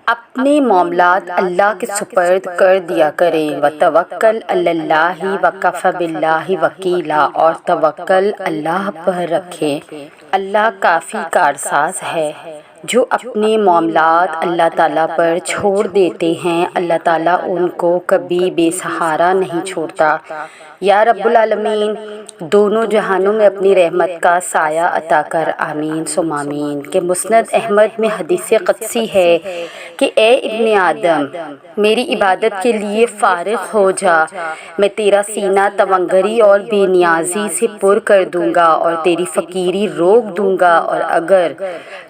اپنے معاملات اللہ کے سپرد کر دیا کریں۔ وتوکل علی اللہ وکفی باللہ وکیلا، اور توکل اللہ پر رکھیں، اللہ کافی کارساز ہے۔ جو اپنے معاملات اللہ تعالیٰ پر چھوڑ دیتے ہیں، اللہ تعالیٰ ان کو کبھی بے سہارا نہیں چھوڑتا۔ یا رب العالمین، دونوں جہانوں میں اپنی رحمت کا سایہ عطا کر، آمین ثم آمین۔ کہ مسند احمد میں حدیث قدسی ہے کہ اے ابن آدم، میری عبادت کے لیے فارغ ہو جا، میں تیرا سینہ تونگری اور بے نیازی سے پر کر دوں گا اور تیری فقیری روک دوں گا، اور اگر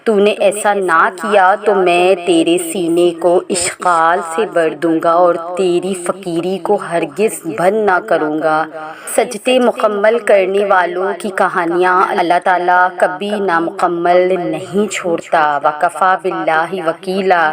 تو نے ایسا نہ کیا تو میں تیرے سینے کو اشغال سے بھر دوں گا اور تیری فقیری کو ہرگز بند نہ کروں گا۔ سجدے مکمل کرنے والوں کی کہانیاں اللہ تعالیٰ کبھی نامکمل نہیں چھوڑتا۔ وکفیٰ باللہ وکیلا،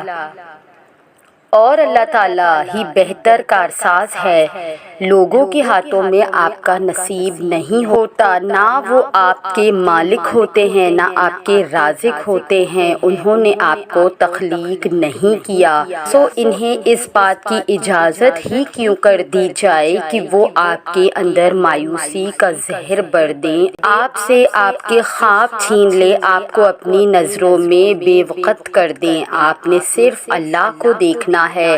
اور اللہ تعالیٰ ہی بہتر کارساز ہے۔ لوگوں کے ہاتھوں میں آپ کا نصیب نہیں ہوتا، نہ وہ آپ کے مالک ہوتے ہیں، نہ آپ کے رازق ہوتے ہیں۔ انہوں نے آپ کو تخلیق نہیں کیا، سو انہیں اس بات کی اجازت ہی کیوں کر دی جائے کہ وہ آپ کے اندر مایوسی کا زہر بر دیں، آپ سے آپ کے خواب چھین لیں، آپ کو اپنی نظروں میں بے وقت کر دیں۔ آپ نے صرف اللہ کو دیکھنا ہے،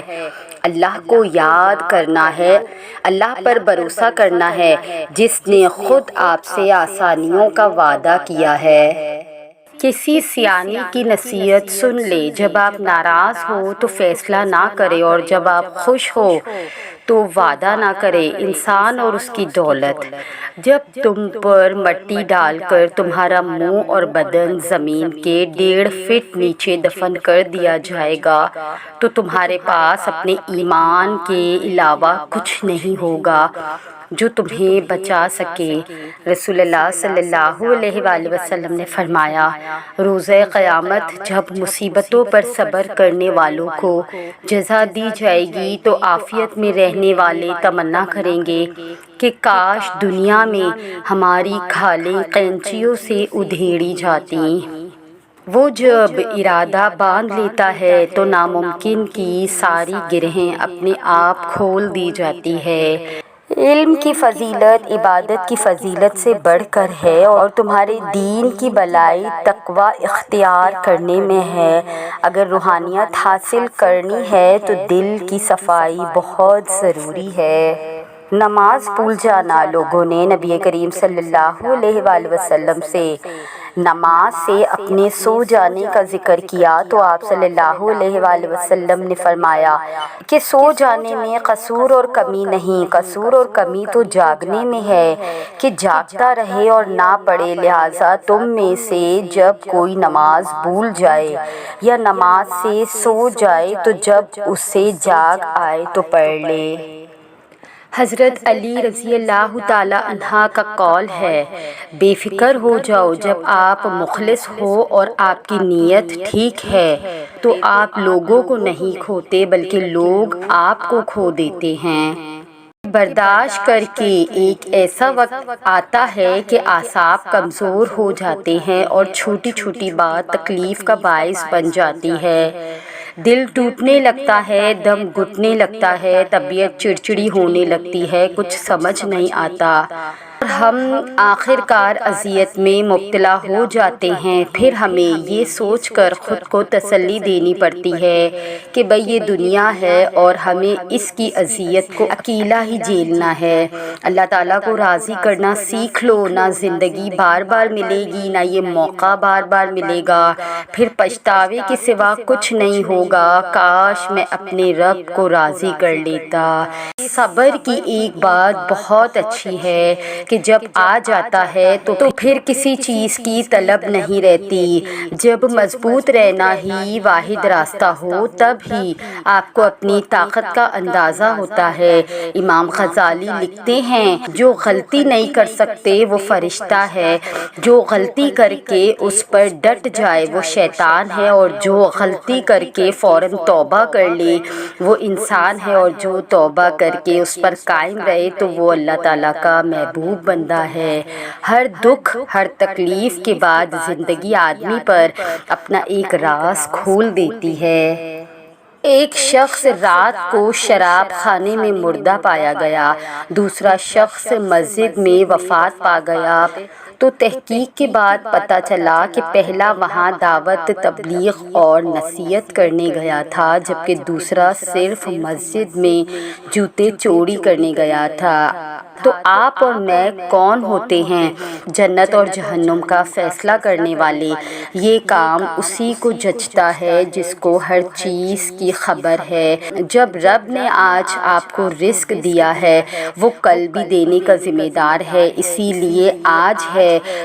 اللہ کو یاد کرنا ہے، اللہ پر بھروسہ کرنا ہے، جس نے خود آپ سے آسانیوں کا وعدہ کیا ہے۔ کسی سیانی کی نصیحت سن لے، جب آپ ناراض ہو تو فیصلہ نہ کرے، اور جب آپ خوش ہو تو وعدہ نہ کرے۔ انسان اور اس کی دولت، جب تم پر مٹی ڈال کر تمہارا منہ اور بدن زمین کے 1.5 فٹ نیچے دفن کر دیا جائے گا تو تمہارے پاس اپنے ایمان کے علاوہ کچھ نہیں ہوگا جو تمہیں بچا سکے۔ رسول اللہ صلی اللہ علیہ وآلہ وسلم نے فرمایا، روز قیامت جب مصیبتوں پر صبر کرنے والوں کو جزا دی جائے گی تو عافیت میں رہنے والے تمنا کریں گے کہ کاش دنیا میں ہماری کھالیں قینچیوں سے ادھیڑی جاتی۔ وہ جب ارادہ باندھ لیتا ہے تو ناممکن کی ساری گرہیں اپنے آپ کھول دی جاتی ہے۔ علم کی فضیلت عبادت کی فضیلت سے بڑھ کر ہے، اور تمہارے دین کی بھلائی تقوی اختیار کرنے میں ہے۔ اگر روحانیت حاصل کرنی ہے تو دل کی صفائی بہت ضروری ہے۔ نماز بھول جانا۔ لوگوں نے نبی کریم صلی اللہ علیہ وآلہ وسلم سے نماز سے اپنے سو جانے کا ذکر کیا تو آپ صلی اللہ علیہ وآلہ وسلم نے فرمایا کہ سو جانے میں قصور اور کمی نہیں، قصور اور کمی تو جاگنے میں ہے کہ جاگتا رہے اور نہ پڑھے۔ لہٰذا تم میں سے جب کوئی نماز بھول جائے یا نماز سے سو جائے تو جب اس سے جاگ آئے تو پڑھ لے۔ حضرت علی رضی اللہ تعالی عنہ کا قول ہے، بے فکر ہو جاؤ، جب آپ مخلص ہو اور آپ کی نیت ٹھیک ہے تو آپ لوگوں کو نہیں کھوتے بلکہ لوگ آپ کو کھو دیتے ہیں۔ برداشت کر کے ایک ایسا وقت آتا ہے کہ اعصاب کمزور ہو جاتے ہیں اور چھوٹی چھوٹی بات تکلیف کا باعث بن جاتی ہے۔ دل ٹوٹنے لگتا ہے، دم گھٹنے لگتا ہے، طبیعت چڑچڑی ہونے لگتی ہے، کچھ سمجھ نہیں آتا، اور ہم آخر کار اذیت میں مبتلا ہو جاتے ہیں۔ پھر ہمیں یہ سوچ کر خود کو تسلی دینی پڑتی ہے کہ بھئی یہ دنیا ہے اور ہمیں اس کی اذیت کو اکیلا ہی جھیلنا ہے۔ اللہ تعالیٰ کو راضی کرنا سیکھ لو، نہ زندگی بار بار ملے گی، نہ یہ موقع بار بار ملے گا، پھر پچھتاوے کے سوا کچھ نہیں ہوگا۔ کاش میں اپنے رب کو راضی کر لیتا۔ صبر کی ایک بات بہت اچھی ہے کہ جب آ جاتا ہے تو پھر کسی چیز کی طلب نہیں رہتی۔ جب مضبوط رہنا ہی واحد راستہ ہو تب ہی آپ کو اپنی طاقت کا اندازہ ہوتا ہے۔ امام غزالی لکھتے ہیں، جو غلطی نہیں کر سکتے وہ فرشتہ ہے، جو غلطی کر کے اس پر ڈٹ جائے وہ شیطان ہے، اور جو غلطی کر کے فوراً توبہ کر لے وہ انسان ہے، اور جو توبہ کر کے اس پر قائم رہے تو وہ اللہ تعالیٰ کا محبوب بندہ ہے۔ ہر دکھ ہر تکلیف کے بعد زندگی آدمی پر اپنا ایک راز کھول دیتی ہے۔ ایک شخص رات کو شراب خانے میں مردہ پایا گیا، دوسرا شخص مسجد میں وفات پا گیا تو تحقیق کے بعد پتہ چلا کہ پہلا وہاں دعوت، تبلیغ اور نصیحت کرنے گیا تھا، جبکہ دوسرا صرف مسجد میں جوتے چوری کرنے گیا تھا۔ تو آپ اور میں کون ہوتے ہیں جنت اور جہنم کا فیصلہ کرنے والے؟ یہ کام اسی کو جچتا ہے جس کو ہر چیز کی خبر ہے۔ جب رب نے آج آپ کو رزق دیا ہے، وہ کل بھی دینے کا ذمہ دار ہے، اسی لیے آج ہے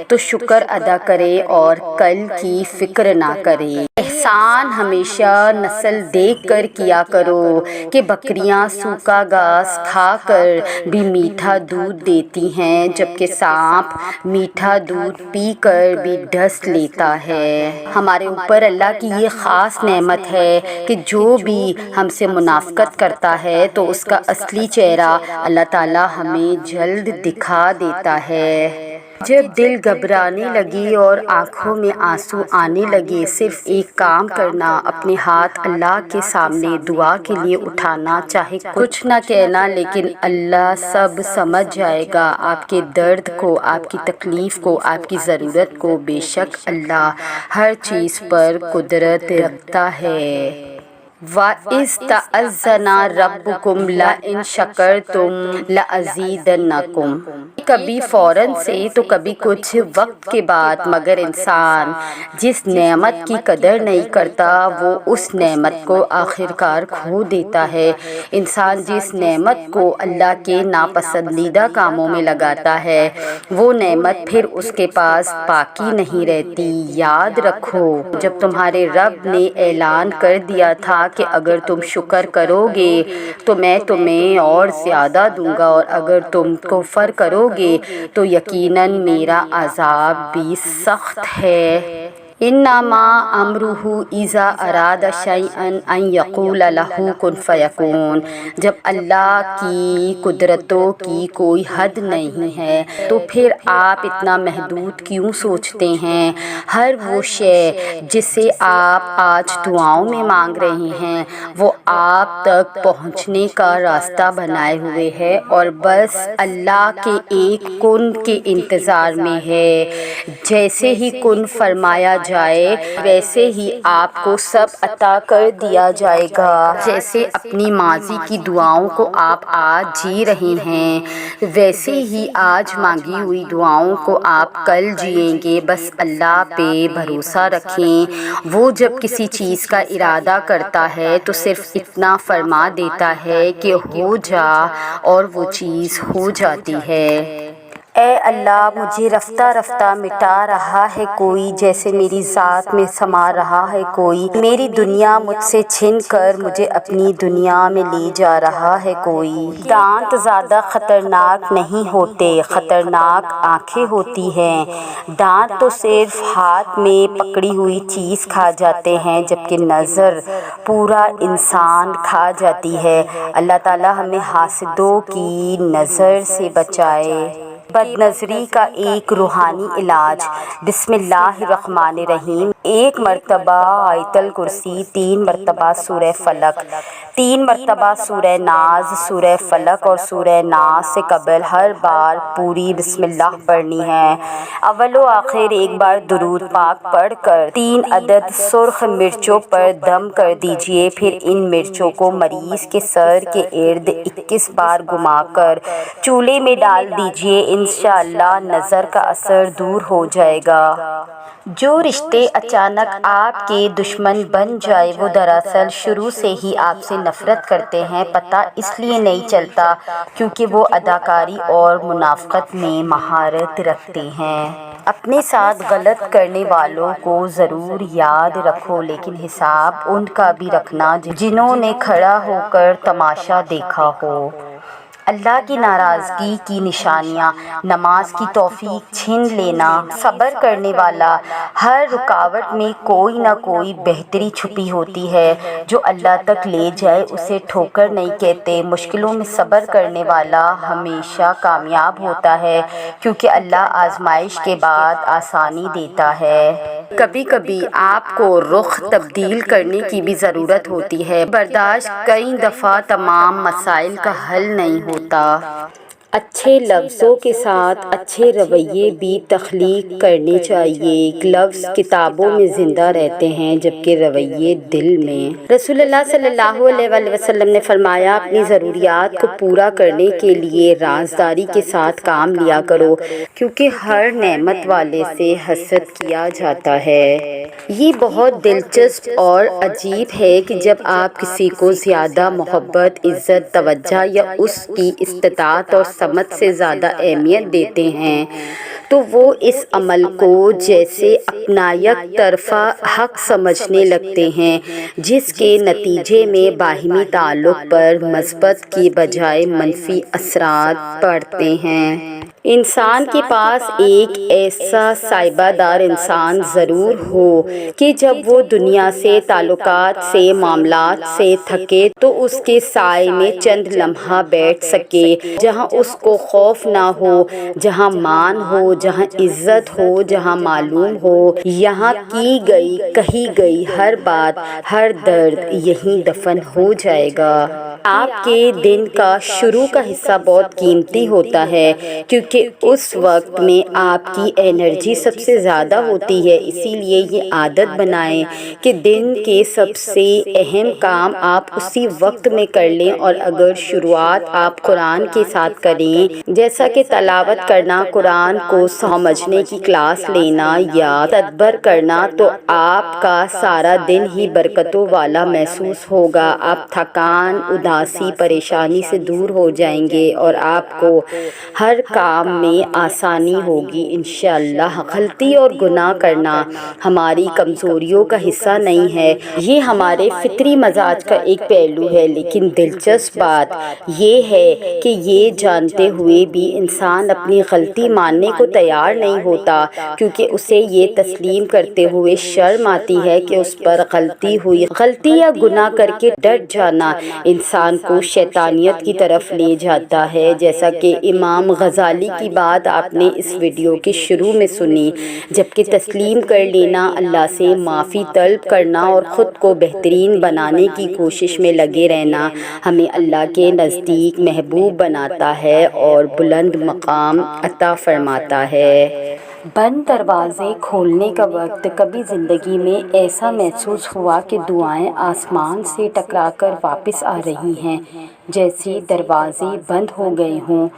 تو شکر ادا کرے اور کل کی فکر نہ کرے۔ احسان ہمیشہ نسل دیکھ کر کیا کرو کہ بکریاں سوکھا گھاس کھا کر بھی میٹھا دودھ دیتی ہیں، جبکہ سانپ میٹھا دودھ پی کر بھی ڈس لیتا ہے۔ ہمارے اوپر اللہ کی یہ خاص نعمت ہے کہ جو بھی ہم سے منافقت کرتا ہے تو اس کا اصلی چہرہ اللہ تعالیٰ ہمیں جلد دکھا دیتا ہے۔ جب دل گھبرانے لگے اور آنکھوں میں آنسو آنے لگے، صرف ایک کام کرنا، اپنے ہاتھ اللہ کے سامنے دعا کے لیے اٹھانا، چاہے کچھ نہ کہنا، لیکن اللہ سب سمجھ جائے گا، آپ کے درد کو، آپ کی تکلیف کو، آپ کی ضرورت کو۔ بے شک اللہ ہر چیز پر قدرت رکھتا ہے۔ وَإِذْ تَأَذَّنَ رَبُّكُمْ لَئِن شَكَرْتُمْ لَأَزِيدَنَّكُمْ۔ کبھی فوراً سے تو کبھی کچھ وقت کے بعد، مگر انسان جس نعمت کی قدر نہیں کرتا وہ اس نعمت کو آخرکار کھو دیتا ہے۔ انسان جس نعمت کو اللہ کے ناپسندیدہ کاموں میں لگاتا ہے، وہ نعمت پھر اس کے پاس باقی نہیں رہتی۔ یاد رکھو، جب تمہارے رب نے اعلان کر دیا تھا کہ اگر تم شکر کرو گے تو میں تمہیں اور زیادہ دوں گا، اور اگر تم کفر کرو گے تو یقیناً میرا عذاب بھی سخت ہے۔ انما امرہ اذا اراد شیئا ان یقول لہ کن فیکون۔ جب اللہ کی قدرتوں کی کوئی حد نہیں ہے تو پھر آپ اتنا محدود کیوں سوچتے ہیں؟ ہر وہ شے جسے آپ آج دعاؤں میں مانگ رہے ہیں وہ آپ تک پہنچنے کا راستہ بنائے ہوئے ہے اور بس اللہ کے ایک کن کے انتظار میں ہے۔ جیسے ہی کن فرمایا جائے ویسے ہی آپ کو سب عطا کر دیا جائے گا۔ جیسے اپنی ماضی کی دعاؤں کو آپ آج جی رہے ہیں، ویسے ہی آج مانگی ہوئی دعاؤں کو آپ کل جئیں گے۔ بس اللہ پہ بھروسہ رکھیں، وہ جب کسی چیز کا ارادہ کرتا ہے تو صرف اتنا فرما دیتا ہے کہ ہو جا، اور وہ چیز ہو جاتی ہے۔ اے اللہ، مجھے رفتہ رفتہ مٹا رہا ہے کوئی، جیسے میری ذات میں سما رہا ہے کوئی۔ میری دنیا مجھ سے چھن کر مجھے اپنی دنیا میں لے جا رہا ہے کوئی۔ دانت زیادہ خطرناک نہیں ہوتے، خطرناک آنکھیں ہوتی ہیں۔ دانت تو صرف ہاتھ میں پکڑی ہوئی چیز کھا جاتے ہیں، جبکہ نظر پورا انسان کھا جاتی ہے۔ اللہ تعالیٰ ہمیں حاسدوں کی نظر سے بچائے۔ بد نظری کا ایک روحانی علاج۔ بسم اللہ الرحمن الرحیم۔ ایک مرتبہ آیت الکرسی، 3 مرتبہ سورہ فلق، 3 مرتبہ سورہ ناز، سورہ فلق اور سورہ ناس سے قبل ہر بار پوری بسم اللہ پڑھنی ہے۔ اول و آخر ایک بار درود پاک پڑھ کر 3 عدد سرخ مرچوں پر دم کر دیجئے، پھر ان مرچوں کو مریض کے سر کے ارد 21 بار گھما کر چولہے میں ڈال دیجئے، انشاءاللہ نظر کا اثر دور ہو جائے گا۔ جو رشتے اچانک آپ کے دشمن بن جائے وہ دراصل شروع سے ہی آپ سے نفرت کرتے ہیں، پتہ اس لیے نہیں چلتا کیونکہ وہ اداکاری اور منافقت میں مہارت رکھتے ہیں۔ اپنے ساتھ غلط کرنے والوں کو ضرور یاد رکھو، لیکن حساب ان کا بھی رکھنا جنہوں نے کھڑا ہو کر تماشا دیکھا ہو۔ اللہ کی ناراضگی کی نشانیاں، نماز کی توفیق چھین لینا، صبر کرنے والا، ہر رکاوٹ میں کوئی نہ کوئی بہتری چھپی ہوتی ہے جو اللہ تک لے جائے اسے ٹھوکر نہیں کہتے۔ مشکلوں میں صبر کرنے والا ہمیشہ کامیاب ہوتا ہے، کیونکہ اللہ آزمائش کے بعد آسانی دیتا ہے۔ کبھی کبھی آپ کو رخ تبدیل کرنے کی بھی ضرورت ہوتی ہے۔ برداشت کئی دفعہ تمام مسائل کا حل نہیں ہوتا۔ اچھے لفظوں کے ساتھ اچھے رویے بھی تخلیق کرنے چاہیے۔ لفظ کتابوں میں زندہ رہتے ہیں جبکہ رویے دل میں۔ رسول اللہ صلی اللہ علیہ وآلہ وسلم نے فرمایا، اپنی ضروریات کو پورا کرنے کے لیے رازداری کے ساتھ کام لیا کرو، کیونکہ ہر نعمت والے سے حسد کیا جاتا ہے۔ یہ بہت دلچسپ اور عجیب ہے کہ جب آپ کسی کو زیادہ محبت، عزت، توجہ یا اس کی استطاعت اور سمت سے زیادہ اہمیت دیتے ہیں تو وہ اس عمل کو جیسے اپنا یک طرفہ حق سمجھنے لگتے ہیں، جس کے نتیجے میں باہمی تعلق پر مثبت کی بجائے منفی اثرات پڑتے ہیں۔ انسان کے پاس ایک ایسا سائبہ دار انسان ضرور ہو کہ جب وہ دنیا سے، تعلقات سے، معاملات سے تھکے تو اس کے سائے میں چند لمحہ بیٹھ سکے، جہاں اس کو خوف نہ ہو، جہاں مان ہو، جہاں عزت ہو، جہاں معلوم ہو، یہاں کی گئی، کہی گئی ہر بات، ہر درد یہیں دفن ہو جائے گا۔ آپ کے دن کا شروع کا حصہ بہت قیمتی ہوتا ہے، کیونکہ اس وقت میں آپ کی انرجی سب سے زیادہ ہوتی ہے۔ اسی لیے یہ عادت بنائیں کہ دن کے سب سے اہم کام آپ اسی وقت میں کر لیں، اور اگر شروعات آپ قرآن کے ساتھ کریں، جیسا کہ تلاوت کرنا، قرآن کو سمجھنے کی کلاس لینا یا تدبر کرنا، تو آپ کا سارا دن ہی برکتوں والا محسوس ہوگا۔ آپ تھکان، اداسی، پریشانی سے دور ہو جائیں گے اور آپ کو ہر کام میں آسانی ہوگی انشاءاللہ۔ غلطی اور گناہ کرنا ہماری کمزوریوں کا حصہ نہیں ہے، یہ ہمارے فطری مزاج کا ایک پہلو ہے، لیکن دلچسپ بات یہ ہے کہ یہ جانتے ہوئے بھی انسان اپنی غلطی ماننے کو تیار نہیں ہوتا، کیونکہ اسے یہ تسلیم کرتے ہوئے شرم آتی ہے کہ اس پر غلطی ہوئی۔ غلطی یا گناہ کر کے ڈٹ جانا انسان کو شیطانیت کی طرف لے جاتا ہے، جیسا کہ امام غزالی کی بات آپ نے اس ویڈیو کے شروع میں سنی، جبکہ تسلیم کر لینا، اللہ سے معافی طلب کرنا اور خود کو بہترین بنانے کی کوشش میں لگے رہنا ہمیں اللہ کے نزدیک محبوب بناتا ہے اور بلند مقام عطا فرماتا ہے۔ بند دروازے کھولنے کا وقت، کبھی زندگی میں ایسا محسوس ہوا کہ دعائیں آسمان سے ٹکرا کر واپس آ رہی ہیں، جیسے دروازے بند ہو گئے ہوں،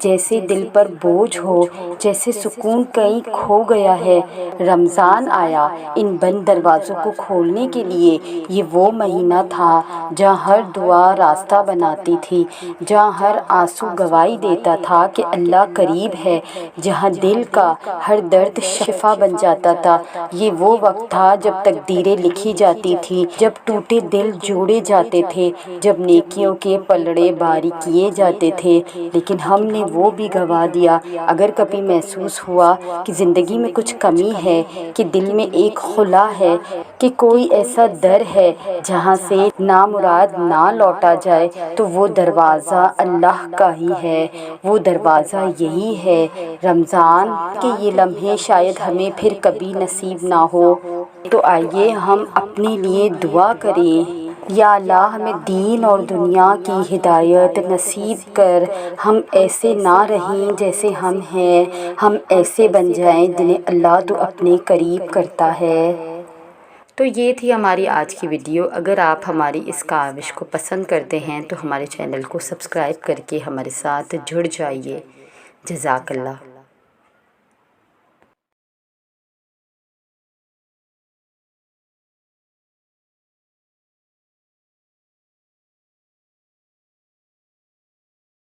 جیسے دل پر بوجھ ہو، جیسے سکون کہیں کھو گیا ہے۔ رمضان آیا ان بند دروازوں کو کھولنے کے لیے۔ یہ وہ مہینہ تھا جہاں ہر دعا راستہ بناتی تھی، جہاں ہر آنسو گواہی دیتا تھا کہ اللہ قریب ہے، جہاں دل کا ہر درد شفا بن جاتا تھا۔ یہ وہ وقت تھا جب تقدیریں لکھی جاتی تھی، جب ٹوٹے دل جوڑے جاتے تھے، جب نیکیوں کے پلڑے باری کیے جاتے تھے، لیکن ہم نے وہ بھی گوا دیا۔ اگر کبھی محسوس ہوا کہ زندگی میں کچھ کمی ہے، کہ دل میں ایک خلا ہے، کہ کوئی ایسا در ہے جہاں سے نامراد نہ لوٹا جائے، تو وہ دروازہ اللہ کا ہی ہے، وہ دروازہ یہی ہے رمضان کے یہ لمحے شاید ہمیں پھر کبھی نصیب نہ ہو، تو آئیے ہم اپنے لیے دعا کریں۔ یا اللہ، ہمیں دین اور دنیا کی ہدایت نصیب کر، ہم ایسے نہ رہیں جیسے ہم ہیں، ہم ایسے بن جائیں جنہیں اللہ تو اپنے قریب کرتا ہے۔ تو یہ تھی ہماری آج کی ویڈیو۔ اگر آپ ہماری اس کاوش کو پسند کرتے ہیں تو ہمارے چینل کو سبسکرائب کر کے ہمارے ساتھ جڑ جائیے۔ جزاک اللہ۔